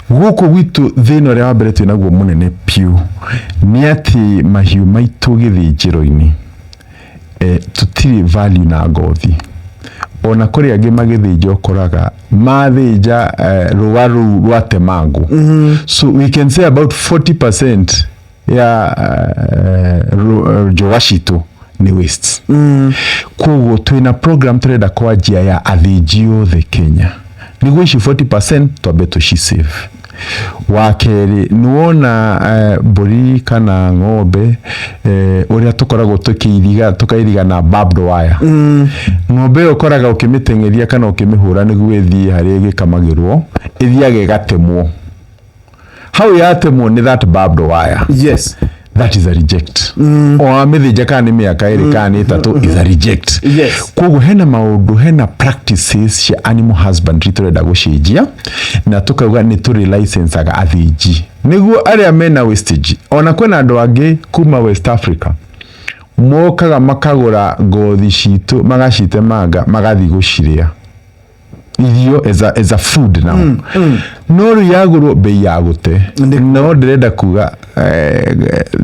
guko gwitu thino ria wambere twina guo munene piu ni ati mahiu maitu githijiro-ini tutiri value na ngothi ona kuri angi magithijwo koraga mathija ruwaru rwate mangu. So we can say about 40% ya joashitu ni waste. Kugo twina program turenda kwa njia ya athijio the Kenya niguo ici 40% twabe tuci-save. Wakeri nuona mburi kana ng'ombe uria tukoragwo tukairiga na barbed wire. Ng'ombe ukoraga ukimitengeria kana ukimihura niguo ithie hari igikamagirwo ithiage gatemwo. How yatemwo ni that barbed wire. Yes, that is a reject. O amithija kana miaka iri kana itatu is a reject. Yes. Kugo hena maundu hena practices cia animal husbandry turenda gucenjia na tukauga ni turi license aga athiji niguo aria mena wastage. Ona kwena andu angi kuma West Africa mokaga makagura ngothi citu magacite manga magathi guciria irio as a food now. No yaguro bei yagute no ndirenda kuga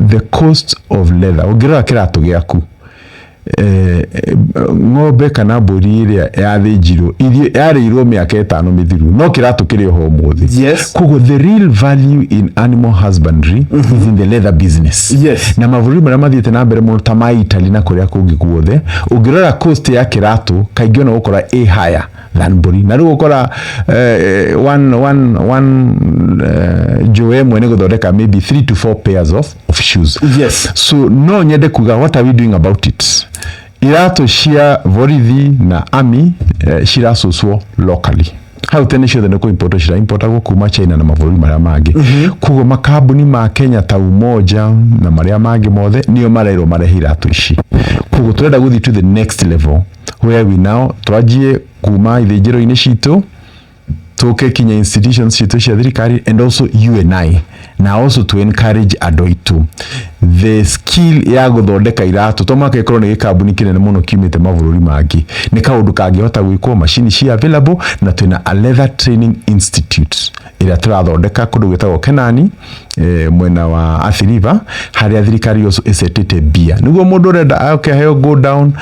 the cost of leather ugira kiratu giaku ng'ombe kana mburi iria yathijirwo irio yarirwo miaka 5 mithiru no kiratu kiri ho muthi. Yes. Kugo the real value in animal husbandry is in the leather business. Yes. Na mavuri maria mathiete na mbere muno ta Italy na kuria kungi guothe ugirora cost ya kiratu kaingĩ no gukora higher than mburi na riu gukora one joe mwene guthondeka maybe 3 to 4 pairs of shoes. Yes. So no nyende kuga what are we doing about it? Irato cia vorithi na army ciracocwo locally. How tene ciothe nä kå importagwo kuma China na mabũrũri marĩa mangĩ. Kugo makambuni ma Kenya ta Umoja na marĩa mangĩ mothe nĩo marerwo marehe iratũ ici. Kugo tũrenda gũthiĩ to the next level where we now twanjie kuma ithĩnjĩro-inĩ citũ tuke kinya institutions citũ cia thirikari and also you and I na also to encourage adoitu the skill ya guthondeka iratũ to maka ikorwo nĩ gĩkambuni kinene mũno kiumĩte mabũrũri mangĩ nĩ kaũndũ kangĩhota gwĩkwo machine cia available na twina a leather training institute ĩrĩa tũrathondeka kũndũ gwĩtagwo Kenani mwena wa Athi River harĩa thirikari also ĩcetete bia nĩguo mũndũ ũrenda akaheo go down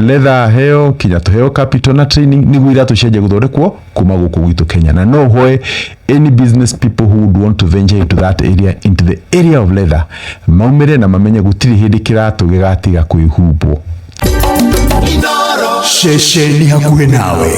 leather heo kinya tuheo capital na training niguo iratũ cianjie guthondekwo kuma gũkũ gwitũ Kenya na no hoe any business people who would want to venture into that area, into the area of leather maumire na mamenye gutiri hindi kiratũ gigatiga kwĩhumbwo. Sheshe ni hakuhe nawe.